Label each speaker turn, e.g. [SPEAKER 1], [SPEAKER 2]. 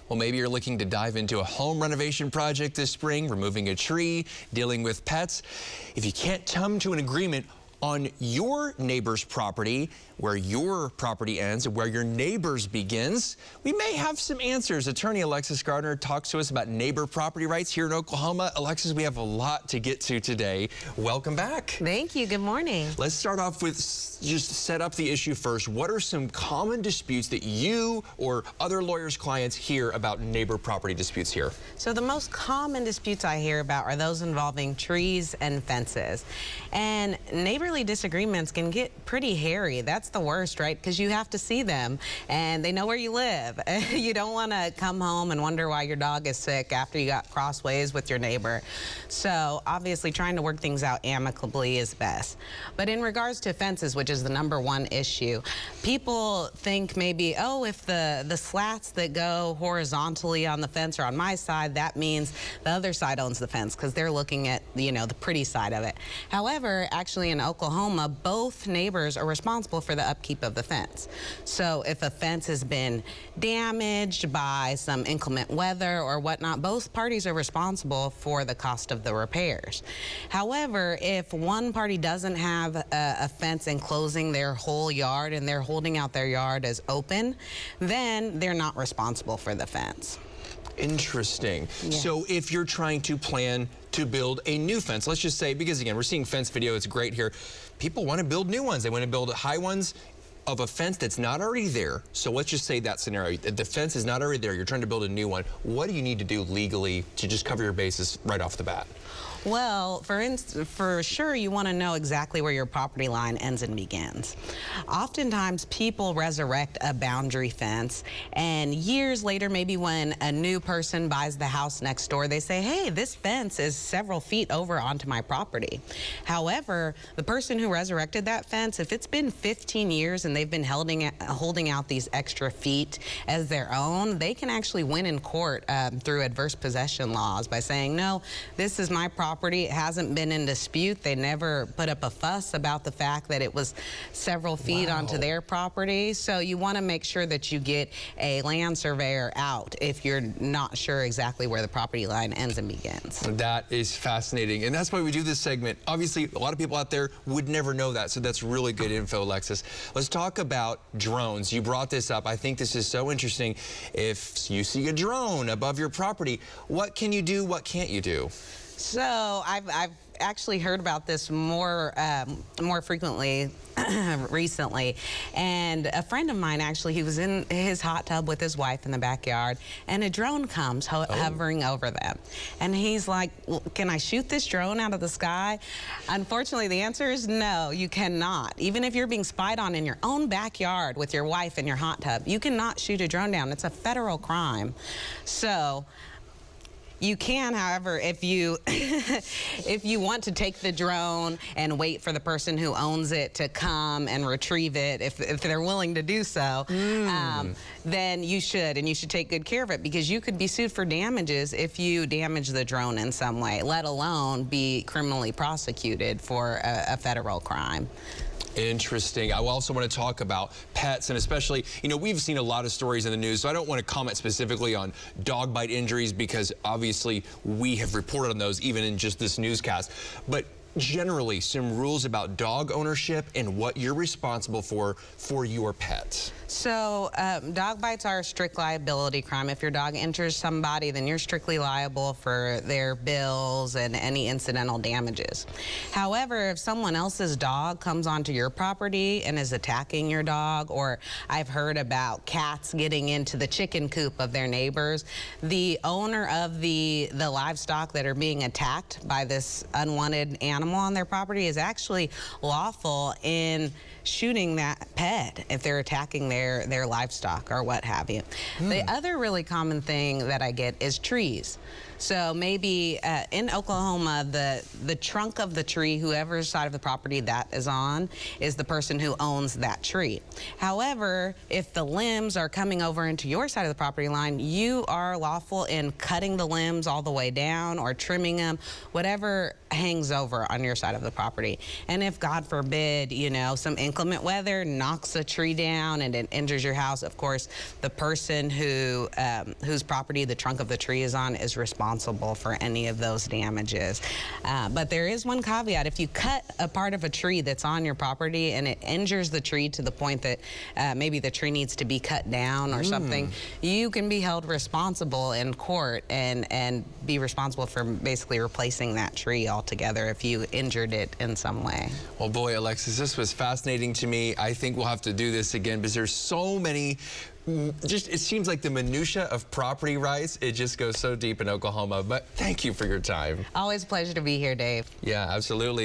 [SPEAKER 1] Well, maybe you're looking to dive into a home renovation project this spring, removing a tree, dealing with pets. If you can't come to an agreement on your neighbor's property, where your property ends and where your neighbor's begins, we may have some answers. Attorney Alexis Gardner talks to us about neighbor property rights here in Oklahoma. Alexis, we have a lot to get to today. Welcome back.
[SPEAKER 2] Thank you. Good morning.
[SPEAKER 1] Let's start off with just set up the issue first. What are some common disputes that you or other lawyers' clients hear about neighbor property disputes here?
[SPEAKER 2] So the most common disputes I hear about are those involving trees and fences. And neighborly disagreements can get pretty hairy. That's the worst, right? Because you have to see them and they know where you live. You don't want to come home and wonder why your dog is sick after you got crossways with your neighbor. So obviously trying to work things out amicably is best. But in regards to fences, which is the #1 issue, people think maybe, oh, if the slats that go horizontally on the fence are on my side, that means the other side owns the fence because they're looking at, you know, the pretty side of it. However, actually in Oklahoma, both neighbors are responsible for the upkeep of the fence. So if a fence has been damaged by some inclement weather or whatnot, both parties are responsible for the cost of the repairs. However, if one party doesn't have a fence enclosing their whole yard and they're holding out their yard as open, then they're not responsible for the fence.
[SPEAKER 1] Interesting.
[SPEAKER 2] Yeah.
[SPEAKER 1] So if you're trying to plan to build a new fence, let's just say, because again, we're seeing fence video, it's great here. People want to build new ones. They want to build high ones of a fence that's not already there. So let's just say that scenario, the fence is not already there, you're trying to build a new one. What do you need to do legally to just cover your bases right off the bat?
[SPEAKER 2] Well, for sure, you want to know exactly where your property line ends and begins. Oftentimes, people resurrect a boundary fence, and years later, maybe when a new person buys the house next door, they say, hey, this fence is several feet over onto my property. However, the person who resurrected that fence, if it's been 15 years and they've been holding out these extra feet as their own, they can actually win in court through adverse possession laws by saying, no, this is my property. It hasn't been in dispute. They never put up a fuss about the fact that it was several feet onto their property. So you want to make sure that you get a land surveyor out if you're not sure exactly where the property line ends and begins.
[SPEAKER 1] That is fascinating, and that's why we do this segment. Obviously, a lot of people out there would never know that, so that's really good info, Alexis. Let's talk about drones. You brought this up. I think this is so interesting. If you see a drone above your property, what can you do? What can't you do?
[SPEAKER 2] So I've actually heard about this more frequently recently, and a friend of mine actually, he was in his hot tub with his wife in the backyard, and a drone comes hovering over them, and he's like, well, can I shoot this drone out of the sky? Unfortunately, the answer is no, you cannot. Even if you're being spied on in your own backyard with your wife in your hot tub, you cannot shoot a drone down. It's a federal crime. So you can, however, if you if you want to take the drone and wait for the person who owns it to come and retrieve it, if they're willing to do so, then you should, and you should take good care of it, because you could be sued for damages if you damage the drone in some way, let alone be criminally prosecuted for a federal crime.
[SPEAKER 1] Interesting. I also want to talk about pets, and especially, you know, we've seen a lot of stories in the news, so I don't want to comment specifically on dog bite injuries because obviously we have reported on those even in just this newscast. But generally, some rules about dog ownership and what you're responsible for your pet.
[SPEAKER 2] So dog bites are a strict liability crime. If your dog injures somebody, then you're strictly liable for their bills and any incidental damages. However, if someone else's dog comes onto your property and is attacking your dog, or I've heard about cats getting into the chicken coop of their neighbors, the owner of the livestock that are being attacked by this unwanted animal on their property is actually lawful in shooting that pet if they're attacking their livestock or what have you. The other really common thing that I get is trees. So maybe in Oklahoma, the trunk of the tree, whoever's side of the property that is on, is the person who owns that tree. However, if the limbs are coming over into your side of the property line, you are lawful in cutting the limbs all the way down or trimming them, whatever hangs over on your side of the property. And if, God forbid, you know, some inclement weather knocks a tree down and it injures your house, of course, the person whose property the trunk of the tree is on is responsible for any of those damages. But there is one caveat. If you cut a part of a tree that's on your property and it injures the tree to the point that maybe the tree needs to be cut down or something, you can be held responsible in court and be responsible for basically replacing that tree altogether if you injured it in some way.
[SPEAKER 1] Well, boy, Alexis, this was fascinating to me. I think we'll have to do this again because there's so many, it seems like the minutia of property rights, it just goes so deep in Oklahoma. But thank you for your time.
[SPEAKER 2] Always a pleasure to be here, Dave.
[SPEAKER 1] Yeah, absolutely.